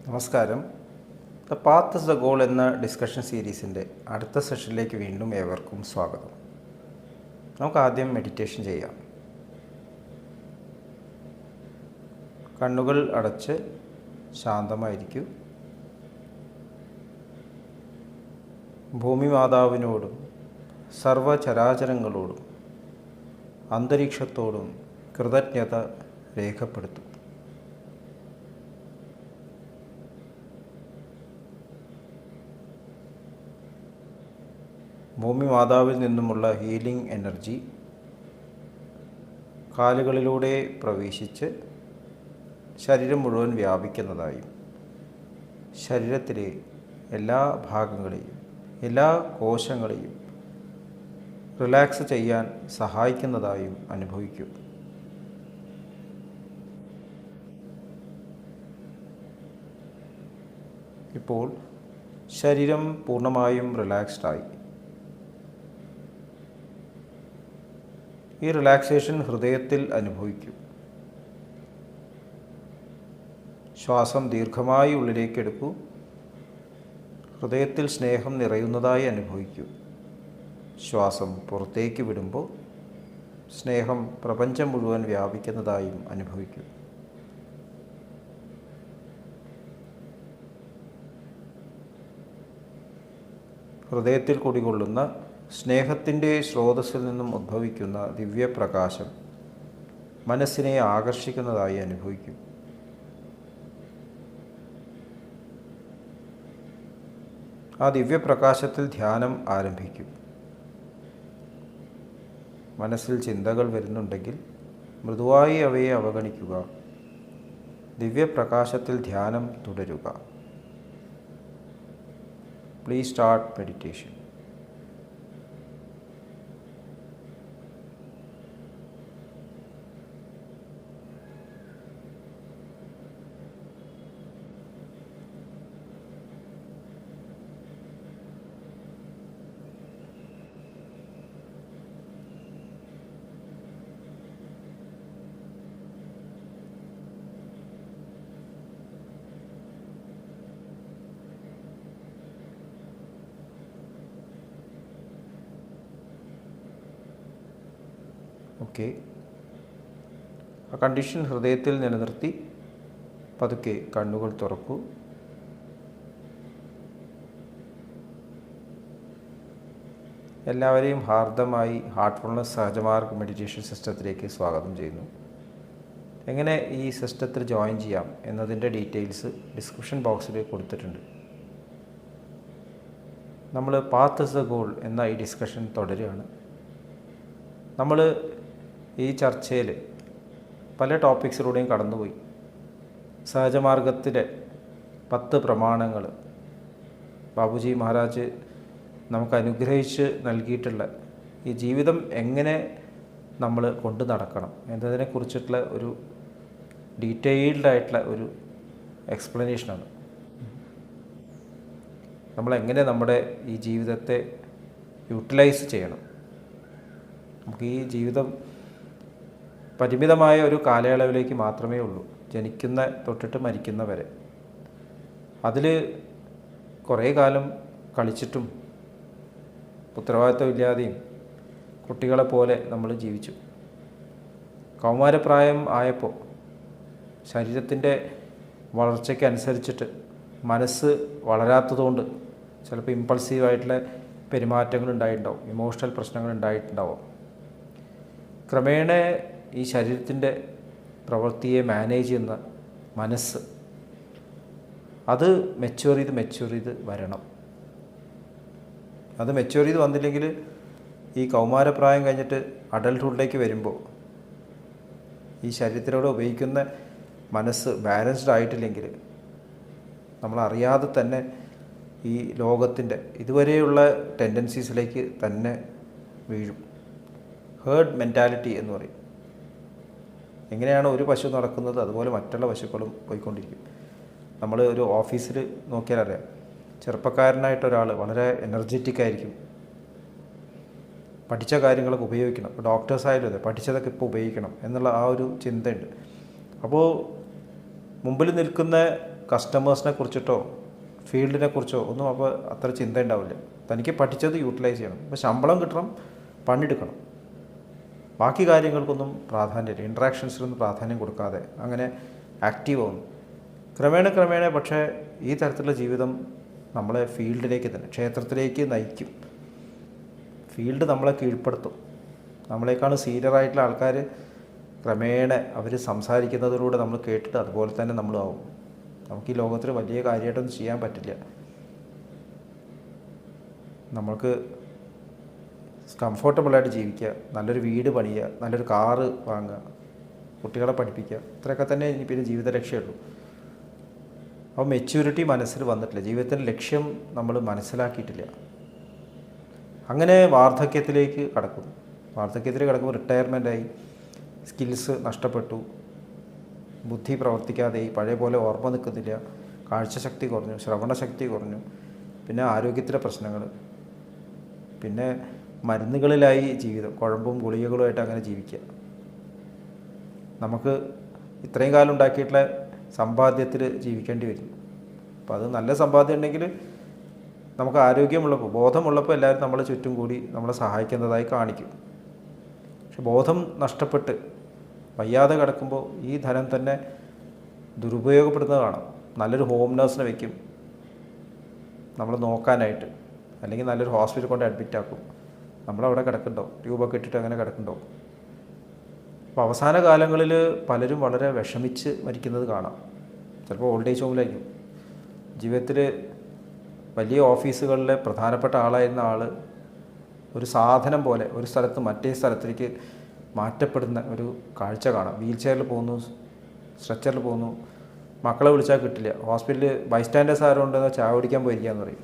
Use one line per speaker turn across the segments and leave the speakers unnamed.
നമസ്കാരം. The path is the goal എന്ന discussion സീരീസിൻ്റെ അടുത്ത സെഷനിലേക്ക് വീണ്ടും ഏവർക്കും സ്വാഗതം. നമുക്ക് ആദ്യം മെഡിറ്റേഷൻ ചെയ്യാം. കണ്ണുകൾ അടച്ച് ശാന്തമായിരിക്കൂ. ഭൂമി മാതാവിനോടും സർവചരാചരങ്ങളോടും അന്തരീക്ഷത്തോടും കൃതജ്ഞത രേഖപ്പെടുത്തും. ഭൂമി മാതാവിൽ നിന്നുമുള്ള ഹീലിംഗ് എനർജി കാലുകളിലൂടെ പ്രവേശിച്ച് ശരീരം മുഴുവൻ വ്യാപിക്കുന്നതായും ശരീരത്തിലെ എല്ലാ ഭാഗങ്ങളെയും എല്ലാ കോശങ്ങളെയും റിലാക്സ് ചെയ്യാൻ സഹായിക്കുന്നതായും അനുഭവിക്കും. ഇപ്പോൾ ശരീരം പൂർണ്ണമായും റിലാക്സ്ഡായി. ഈ റിലാക്സേഷൻ ഹൃദയത്തിൽ അനുഭവിക്കും. ശ്വാസം ദീർഘമായി ഉള്ളിലേക്ക് എടുക്കൂ. ഹൃദയത്തിൽ സ്നേഹം നിറയുന്നതായി അനുഭവിക്കൂ. ശ്വാസം പുറത്തേക്ക് വിടുമ്പോൾ സ്നേഹം പ്രപഞ്ചം മുഴുവൻ വ്യാപിക്കുന്നതായും അനുഭവിക്കൂ. ഹൃദയത്തിൽ കുടികൊള്ളുന്ന സ്നേഹത്തിൻ്റെ സ്രോതസ്സിൽ നിന്നും ഉദ്ഭവിക്കുന്ന ദിവ്യപ്രകാശം മനസ്സിനെ ആകർഷിക്കുന്നതായി അനുഭവിക്കും. ആ ദിവ്യപ്രകാശത്തിൽ ധ്യാനം ആരംഭിക്കും. മനസ്സിൽ ചിന്തകൾ വരുന്നുണ്ടെങ്കിൽ മൃദുവായി അവയെ അവഗണിക്കുക. ദിവ്യപ്രകാശത്തിൽ ധ്യാനം തുടരുക. Please start meditation. ഓക്കെ, ആ കണ്ടീഷൻ ഹൃദയത്തിൽ നിലനിർത്തി പതുക്കെ കണ്ണുകൾ തുറക്കൂ. എല്ലാവരെയും ഹാർദമായി ഹാർട്ട്ഫുൾനെസ് സഹജമാർഗ് മെഡിറ്റേഷൻ സിസ്റ്റത്തിലേക്ക് സ്വാഗതം ചെയ്യുന്നു. എങ്ങനെ ഈ സിസ്റ്റത്തിൽ ജോയിൻ ചെയ്യാം എന്നതിൻ്റെ ഡീറ്റെയിൽസ് ഡിസ്ക്രിപ്ഷൻ ബോക്സിൽ കൊടുത്തിട്ടുണ്ട്. നമ്മൾ പാത്ത് ഇസ് ദ ഗോൾ എന്ന ഈ ഡിസ്കഷൻ തുടരുകയാണ്. നമ്മൾ ഈ ചർച്ചയിൽ പല ടോപ്പിക്സിലൂടെയും കടന്നുപോയി. സഹജമാർഗത്തിലെ 10 പ്രമാണങ്ങൾ ബാബുജി മഹാരാജ് നമുക്ക് അനുഗ്രഹിച്ച് നൽകിയിട്ടുള്ള ഈ ജീവിതം എങ്ങനെ നമ്മൾ കൊണ്ടു നടക്കണം എന്നതിനെക്കുറിച്ചിട്ടുള്ള ഒരു ഡീറ്റെയിൽഡായിട്ടുള്ള ഒരു എക്സ്പ്ലനേഷനാണ്. നമ്മളെങ്ങനെ നമ്മുടെ ഈ ജീവിതത്തെ യൂട്ടിലൈസ് ചെയ്യണം. നമുക്ക് ഈ ജീവിതം പരിമിതമായ ഒരു കാലയളവിലേക്ക് മാത്രമേ ഉള്ളൂ, ജനിക്കുന്ന തൊട്ടിട്ട് മരിക്കുന്ന വരെ. അതിൽ കുറേ കാലം കളിച്ചിട്ടും ഉത്തരവാദിത്വമില്ലാതെയും കുട്ടികളെപ്പോലെ നമ്മൾ ജീവിച്ചു. കൗമാരപ്രായം ആയപ്പോൾ ശരീരത്തിൻ്റെ വളർച്ചയ്ക്കനുസരിച്ചിട്ട് മനസ്സ് വളരാത്തതുകൊണ്ട് ചിലപ്പോൾ ഇമ്പൾസീവായിട്ടുള്ള പെരുമാറ്റങ്ങൾ ഉണ്ടായിട്ടുണ്ടാവും, ഇമോഷണൽ പ്രശ്നങ്ങൾ ഉണ്ടായിട്ടുണ്ടാവും. ക്രമേണ ഈ ശരീരത്തിൻ്റെ പ്രവൃത്തിയെ മാനേജ് ചെയ്യുന്ന മനസ്സ് അത് മെച്യൂർ ചെയ്ത് വരണം. അത് മെച്യൂർ ചെയ്ത് വന്നില്ലെങ്കിൽ ഈ കൗമാരപ്രായം കഴിഞ്ഞിട്ട് അഡൾട്ട്ഹുഡിലേക്ക് വരുമ്പോൾ ഈ ശരീരത്തിലൂടെ ഉപയോഗിക്കുന്ന മനസ്സ് ബാലൻസ്ഡ് ആയിട്ടില്ലെങ്കിൽ നമ്മളറിയാതെ തന്നെ ഈ ലോകത്തിൻ്റെ ഇതുവരെയുള്ള ടെൻഡൻസീസിലേക്ക് തന്നെ വീഴും. ഹേർഡ് മെൻറ്റാലിറ്റി എന്ന് പറയും. എങ്ങനെയാണ് ഒരു പശു നടക്കുന്നത് അതുപോലെ മറ്റുള്ള പശുക്കളും പോയിക്കൊണ്ടിരിക്കും. നമ്മൾ ഒരു ഓഫീസിൽ നോക്കിയാൽ അറിയാം, ചെറുപ്പക്കാരനായിട്ടൊരാൾ വളരെ എനർജറ്റിക് ആയിരിക്കും. പഠിച്ച കാര്യങ്ങളൊക്കെ ഉപയോഗിക്കണം. ഇപ്പോൾ ഡോക്ടേഴ്സായാലും അതെ, പഠിച്ചതൊക്കെ ഇപ്പോൾ ഉപയോഗിക്കണം എന്നുള്ള ആ ഒരു ചിന്തയുണ്ട്. അപ്പോൾ മുമ്പിൽ നിൽക്കുന്ന കസ്റ്റമേഴ്സിനെ കുറിച്ചിട്ടോ ഫീൽഡിനെ കുറിച്ചോ ഒന്നും അപ്പോൾ അത്ര ചിന്ത ഉണ്ടാവില്ല. തനിക്ക് പഠിച്ചത് യൂട്ടിലൈസ് ചെയ്യണം. ഇപ്പോൾ ശമ്പളം കിട്ടണം, പണിയെടുക്കണം, ബാക്കി കാര്യങ്ങൾക്കൊന്നും പ്രാധാന്യമില്ല. ഇൻട്രാക്ഷൻസിനൊന്നും പ്രാധാന്യം കൊടുക്കാതെ അങ്ങനെ ആക്റ്റീവ് ആവുന്നു. ക്രമേണ പക്ഷേ ഈ തരത്തിലുള്ള ജീവിതം നമ്മളെ ഫീൽഡിലേക്ക് തന്നെ, ക്ഷേത്രത്തിലേക്ക് നയിക്കും. ഫീൽഡ് നമ്മളെ കീഴ്പ്പെടുത്തും. നമ്മളെക്കാളും സീനിയറായിട്ടുള്ള ആൾക്കാർ ക്രമേണ അവർ സംസാരിക്കുന്നതിലൂടെ നമ്മൾ കേട്ടിട്ട് അതുപോലെ തന്നെ നമ്മളാവും. നമുക്ക് ഈ ലോകത്തിൽ വലിയ കാര്യമായിട്ടൊന്നും ചെയ്യാൻ പറ്റില്ല. നമുക്ക് കംഫർട്ടബിളായിട്ട് ജീവിക്കുക, നല്ലൊരു വീട് പണിയുക, നല്ലൊരു കാറ് വാങ്ങുക, കുട്ടികളെ പഠിപ്പിക്കുക, ഇത്രയൊക്കെ തന്നെ ഇനി പിന്നെ ജീവിത ലക്ഷ്യമുള്ളൂ. അപ്പോൾ മെച്യൂരിറ്റി മനസ്സിൽ വന്നിട്ടില്ല, ജീവിതത്തിൻ്റെ ലക്ഷ്യം നമ്മൾ മനസ്സിലാക്കിയിട്ടില്ല. അങ്ങനെ വാർദ്ധക്യത്തിലേക്ക് കടക്കുന്നു. വാർദ്ധക്യത്തിൽ കിടക്കുമ്പോൾ റിട്ടയർമെൻറ്റായി, സ്കിൽസ് നഷ്ടപ്പെട്ടു, ബുദ്ധി പ്രവർത്തിക്കാതെയായി, പഴയ പോലെ ഓർമ്മ നിൽക്കുന്നില്ല, കാഴ്ചശക്തി കുറഞ്ഞു, ശ്രവണശക്തി കുറഞ്ഞു, പിന്നെ ആരോഗ്യത്തിലെ പ്രശ്നങ്ങൾ, പിന്നെ മരുന്നുകളിലായി ജീവിതം, കുഴമ്പും ഗുളികകളുമായിട്ട് അങ്ങനെ ജീവിക്കുക. നമുക്ക് ഇത്രയും കാലം ഉണ്ടാക്കിയിട്ടുള്ള സമ്പാദ്യത്തിൽ ജീവിക്കേണ്ടി വരും. അപ്പോൾ അത് നല്ല സമ്പാദ്യം ഉണ്ടെങ്കിൽ നമുക്ക് ആരോഗ്യമുള്ളപ്പോൾ, ബോധമുള്ളപ്പോൾ എല്ലാവരും നമ്മളെ ചുറ്റും കൂടി നമ്മളെ സഹായിക്കുന്നതായി കാണിക്കും. പക്ഷെ ബോധം നഷ്ടപ്പെട്ട് വയ്യാതെ കിടക്കുമ്പോൾ ഈ ധനം തന്നെ ദുരുപയോഗപ്പെടുന്നത് കാണാം. നല്ലൊരു ഹോം നേഴ്സിനെ വയ്ക്കും നമ്മൾ നോക്കാനായിട്ട്, അല്ലെങ്കിൽ നല്ലൊരു ഹോസ്പിറ്റലിൽ കൊണ്ട് അഡ്മിറ്റ് ആക്കും. നമ്മളവിടെ കിടക്കുന്നുണ്ടാവും, ട്യൂബൊക്കെ ഇട്ടിട്ട് അങ്ങനെ കിടക്കുന്നുണ്ടാവും. അപ്പോൾ അവസാന കാലങ്ങളിൽ പലരും വളരെ വിഷമിച്ച് മരിക്കുന്നത് കാണാം. ചിലപ്പോൾ ഓൾഡ് ഏജ് ഹോമിലായിരിക്കും. ജീവിതത്തിൽ വലിയ ഓഫീസുകളിലെ പ്രധാനപ്പെട്ട ആളായിരുന്ന ആൾ ഒരു സാധനം പോലെ ഒരു സ്ഥലത്ത് മറ്റേ സ്ഥലത്തേക്ക് മാറ്റപ്പെടുന്ന ഒരു കാഴ്ച കാണാം. വീൽ ചെയറിൽ പോകുന്നു, സ്ട്രെച്ചറിൽ പോകുന്നു, മക്കളെ വിളിച്ചാൽ കിട്ടില്ല. ഹോസ്പിറ്റലിൽ ബൈസ്റ്റാൻഡേഴ്സ് ആരും ഉണ്ടെന്ന് ചായ കുടിക്കാൻ പോയിരിക്കാന്ന് പറയും.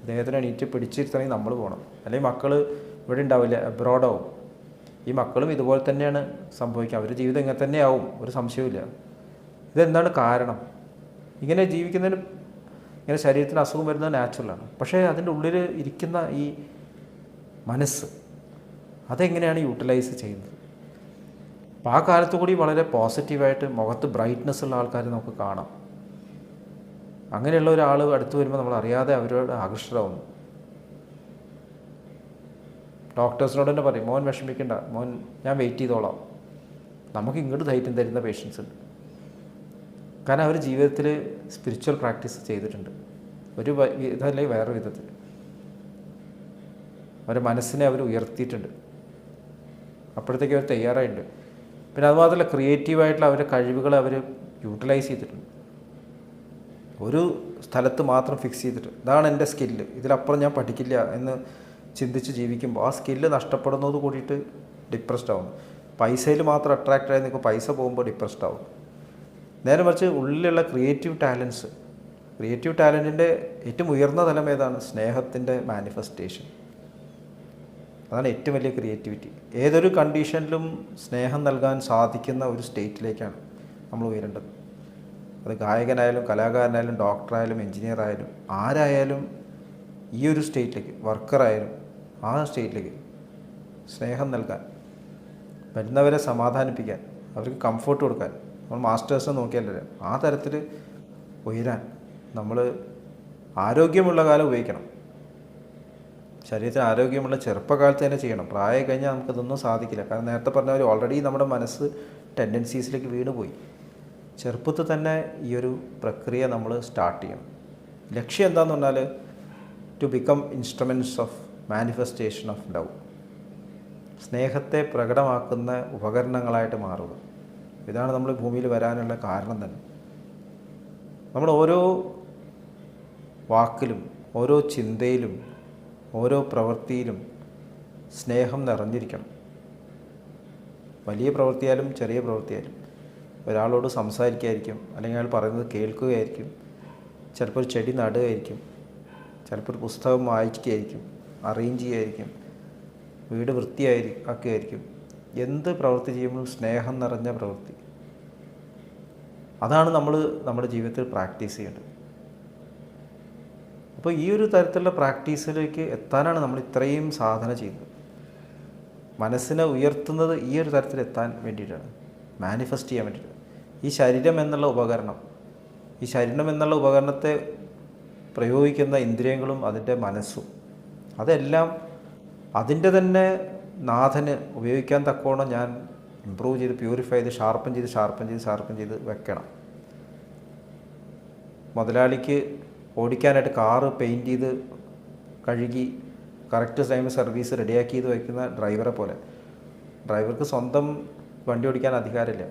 അദ്ദേഹത്തിന് എണീറ്റ് പിടിച്ചിരുത്തണമെങ്കിൽ നമ്മൾ പോകണം, അല്ലെങ്കിൽ മക്കൾ ഇവിടെ ഉണ്ടാവില്ല, അബ്രോഡാവും. ഈ മക്കളും ഇതുപോലെ തന്നെയാണ് സംഭവിക്കുക. അവരുടെ ജീവിതം ഇങ്ങനെ തന്നെ ആവും, ഒരു സംശയവുമില്ല. ഇതെന്താണ് കാരണം? ഇങ്ങനെ ജീവിക്കുന്നതിന്, ഇങ്ങനെ ശരീരത്തിന് അസുഖം വരുന്നത് നാച്ചുറലാണ്. പക്ഷേ അതിൻ്റെ ഉള്ളിൽ ഇരിക്കുന്ന ഈ മനസ്സ്, അതെങ്ങനെയാണ് യൂട്ടിലൈസ് ചെയ്യുന്നത്? അപ്പോൾ ആ കാലത്തു കൂടി വളരെ പോസിറ്റീവായിട്ട് മുഖത്ത് ബ്രൈറ്റ്നെസ് ഉള്ള ആൾക്കാർ നമുക്ക് കാണാം. അങ്ങനെയുള്ള ഒരാൾ അടുത്ത് വരുമ്പോൾ നമ്മൾ അറിയാതെ അവരോട് ആകർഷകരാവുന്നു. ഡോക്ടേഴ്സിനോട് തന്നെ പറയും, മോൻ വിഷമിക്കണ്ട, മോൻ ഞാൻ വെയിറ്റ് ചെയ്തോളാം. നമുക്ക് ഇങ്ങോട്ട് ധൈര്യം തരുന്ന പേഷ്യൻസ് ഉണ്ട്. കാരണം അവർ ജീവിതത്തിൽ സ്പിരിച്വൽ പ്രാക്ടീസ് ചെയ്തിട്ടുണ്ട്, ഒരു വിധമല്ലെങ്കിൽ വേറെ വിധത്തിൽ. അവരുടെ മനസ്സിനെ അവർ ഉയർത്തിയിട്ടുണ്ട്, അപ്പോഴത്തേക്ക് അവർ തയ്യാറായിട്ടുണ്ട്. പിന്നെ അതുമാത്രമല്ല, ക്രിയേറ്റീവായിട്ടുള്ള അവരുടെ കഴിവുകൾ അവർ യൂട്ടിലൈസ് ചെയ്തിട്ടുണ്ട്. ഒരു സ്ഥലത്ത് മാത്രം ഫിക്സ് ചെയ്തിട്ട് ഇതാണ് എൻ്റെ സ്കില്ല്, ഇതിലപ്പുറം ഞാൻ പഠിക്കില്ല എന്ന് ചിന്തിച്ച് ജീവിക്കുമ്പോൾ ആ സ്കില്ല് നഷ്ടപ്പെടുന്നത് കൂടിയിട്ട് ഡിപ്രസ്ഡ് ആവും. പൈസയിൽ മാത്രം അട്രാക്റ്റ് ആയി നിൽക്കും, പൈസ പോകുമ്പോൾ ഡിപ്രസ്ഡ് ആവും. നേരെ മറിച്ച് ഉള്ളിലുള്ള ക്രിയേറ്റീവ് ടാലൻറ്റിൻ്റെ ഏറ്റവും ഉയർന്ന തലം ഏതാണ്? സ്നേഹത്തിൻ്റെ മാനിഫെസ്റ്റേഷൻ. അതാണ് ഏറ്റവും വലിയ ക്രിയേറ്റിവിറ്റി. ഏതൊരു കണ്ടീഷനിലും സ്നേഹം നൽകാൻ സാധിക്കുന്ന ഒരു സ്റ്റേറ്റിലേക്കാണ് നമ്മൾ ഉയരേണ്ടത്. അത് ഗായകനായാലും കലാകാരനായാലും ഡോക്ടറായാലും എൻജിനീയർ ആയാലും ആരായാലും ഈ ഒരു സ്റ്റേറ്റിലേക്ക്, വർക്കറായാലും ആ സ്റ്റേറ്റിലേക്ക് സ്നേഹം നൽകാൻ, വരുന്നവരെ സമാധാനിപ്പിക്കാൻ, അവർക്ക് കംഫർട്ട് കൊടുക്കാൻ, നമ്മൾ മാസ്റ്റേഴ്സിനെ നോക്കിയല്ലേ ആ തരത്തിൽ ഉയരാൻ നമ്മൾ ആരോഗ്യമുള്ള കാലം ഉപയോഗിക്കണം. ശരീരത്തിന് ആരോഗ്യമുള്ള ചെറുപ്പകാലത്ത് തന്നെ ചെയ്യണം. പ്രായം കഴിഞ്ഞാൽ നമുക്കിതൊന്നും സാധിക്കില്ല. കാരണം നേരത്തെ പറഞ്ഞവർ ഓൾറെഡി നമ്മുടെ മനസ്സ് ടെൻഡൻസീസിലേക്ക് വീണുപോയി. ചെറുപ്പത്തിൽ തന്നെ ഈ ഒരു പ്രക്രിയ നമ്മൾ സ്റ്റാർട്ട് ചെയ്യണം. ലക്ഷ്യം എന്താണെന്ന് പറഞ്ഞാൽ to become instruments of manifestation of love. സ്നേഹത്തെ പ്രകടമാക്കുന്ന ഉപകരണങ്ങളായിട്ട് മാറുക. ഇതാണ് നമ്മൾ ഭൂമിയിൽ വരാനുള്ള കാരണം തന്നെ. നമ്മൾ ഓരോ വാക്കിലും ഓരോ ചിന്തയിലും ഓരോ പ്രവൃത്തിയിലും സ്നേഹം നിറഞ്ഞിരിക്കണം. വലിയ പ്രവൃത്തിയാലും ചെറിയ പ്രവൃത്തിയാലും. ഒരാളോട് സംസാരിക്കുകയായിരിക്കും, അല്ലെങ്കിൽ അയാൾ പറയുന്നത് കേൾക്കുകയായിരിക്കും, ചിലപ്പോൾ ഒരു ചെടി നടുകയായിരിക്കും, ചിലപ്പോൾ ഒരു പുസ്തകം വായിക്കുകയായിരിക്കും, അറേഞ്ച് ചെയ്യുകയായിരിക്കും, വീട് വൃത്തിയാക്കുകയായിരിക്കും. എന്ത് പ്രവൃത്തി ചെയ്യുമ്പോൾ സ്നേഹം നിറഞ്ഞ പ്രവൃത്തി, അതാണ് നമ്മൾ നമ്മുടെ ജീവിതത്തിൽ പ്രാക്ടീസ് ചെയ്യേണ്ടത്. അപ്പോൾ ഈ ഒരു തരത്തിലുള്ള പ്രാക്ടീസിലേക്ക് എത്താനാണ് നമ്മൾ ഇത്രയും സാധന ചെയ്യുന്നത്. മനസ്സിനെ ഉയർത്തുന്നത് ഈ ഒരു തരത്തിൽ എത്താൻ വേണ്ടിയിട്ടാണ്, മാനിഫെസ്റ്റ് ചെയ്യാൻ വേണ്ടിയിട്ട്. ഈ ശരീരം എന്നുള്ള ഉപകരണം, ഈ ശരീരം എന്നുള്ള ഉപകരണത്തെ പ്രയോഗിക്കുന്ന ഇന്ദ്രിയങ്ങളും അതിൻ്റെ മനസ്സും അതെല്ലാം അതിൻ്റെ തന്നെ നാഥന് ഉപയോഗിക്കാൻ തക്കോണം ഞാൻ ഇമ്പ്രൂവ് ചെയ്ത് പ്യൂരിഫൈ ചെയ്ത് ഷാർപ്പൻ ചെയ്ത് വെക്കണം. മുതലാളിക്ക് ഓടിക്കാനായിട്ട് കാറ് പെയിൻറ്റ് ചെയ്ത് കഴുകി കറക്റ്റ് ടൈമിൽ സർവീസ് റെഡിയാക്കി ചെയ്ത് വയ്ക്കുന്ന ഡ്രൈവറെ പോലെ ഡ്രൈവർക്ക് സ്വന്തം വണ്ടി ഓടിക്കാൻ അധികാരമില്ല.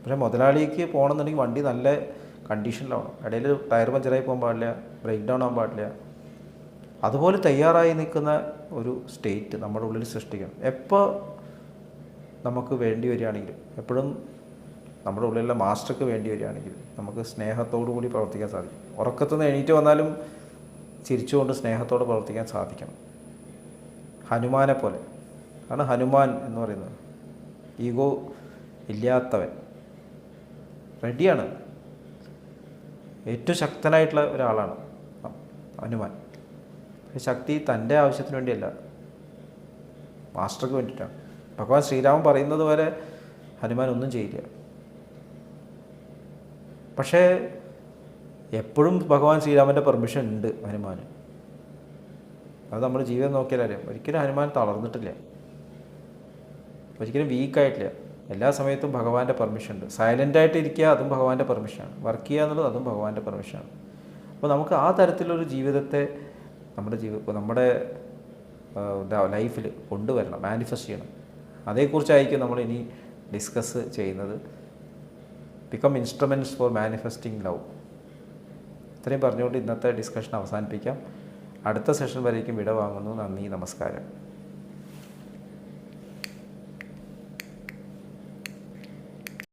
പക്ഷേ മുതലാളിക്ക് പോകണമെന്നുണ്ടെങ്കിൽ വണ്ടി നല്ല കണ്ടീഷനിലാവണം. ഇടയിൽ ടയർ പഞ്ചറായി പോകാൻ പാടില്ല, ബ്രേക്ക് ഡൗൺ ആകാൻ പാടില്ല. അതുപോലെ തയ്യാറായി നിൽക്കുന്ന ഒരു സ്റ്റേറ്റ് നമ്മുടെ ഉള്ളിൽ സൃഷ്ടിക്കണം. എപ്പോൾ നമുക്ക് വേണ്ടി വരികയാണെങ്കിൽ, എപ്പോഴും നമ്മുടെ ഉള്ളിലുള്ള മാസ്റ്റർക്ക് വേണ്ടി വരികയാണെങ്കിൽ നമുക്ക് സ്നേഹത്തോടു കൂടി പ്രവർത്തിക്കാൻ സാധിക്കും. ഉറക്കത്തുനിന്ന് എണീറ്റ് വന്നാലും ചിരിച്ചുകൊണ്ട് സ്നേഹത്തോടെ പ്രവർത്തിക്കാൻ സാധിക്കണം. ഹനുമാനെ പോലെ ആണ് ഹനുമാൻ എന്ന് പറയുന്നത്. ഈഗോ ഇല്ലാത്തവൻ, റെഡിയാണ്, ഏറ്റവും ശക്തനായിട്ടുള്ള ഒരാളാണ് ഹനുമാൻ. ശക്തി തൻ്റെ ആവശ്യത്തിന് വേണ്ടിയല്ല, മാസ്റ്റർക്ക് വേണ്ടിയിട്ടാണ്. ഭഗവാൻ ശ്രീരാമൻ പറയുന്നത് വരെ ഹനുമാൻ ഒന്നും ചെയ്യില്ല. പക്ഷേ എപ്പോഴും ഭഗവാൻ ശ്രീരാമൻ്റെ പെർമിഷൻ ഉണ്ട് ഹനുമാന്. അത് നമ്മൾ ജീവിതം നോക്കിയാലറിയാം. ഒരിക്കലും ഹനുമാൻ തളർന്നിട്ടില്ല, ഒരിക്കലും വീക്കായിട്ടില്ല. എല്ലാ സമയത്തും ഭഗവാന്റെ പെർമിഷൻ ഉണ്ട്. സൈലൻ്റായിട്ട് ഇരിക്കുക, അതും ഭഗവാന്റെ പെർമിഷനാണ്. വർക്ക് ചെയ്യുക എന്നുള്ളത് അതും ഭഗവാന്റെ പെർമിഷനാണ്. അപ്പോൾ നമുക്ക് ആ തരത്തിലൊരു ജീവിതത്തെ നമ്മുടെ ലൈഫിൽ കൊണ്ടുവരണം, മാനിഫെസ്റ്റ് ചെയ്യണം. അതേക്കുറിച്ചായിരിക്കും നമ്മൾ ഇനി ഡിസ്കസ് ചെയ്യുന്നത്. Become instruments for manifesting love. ഇത്രയും പറഞ്ഞുകൊണ്ട് ഇന്നത്തെ ഡിസ്കഷൻ അവസാനിപ്പിക്കാം. അടുത്ത സെഷൻ വരേക്കും വിട വാങ്ങുന്നു. നന്ദി, നമസ്കാരം.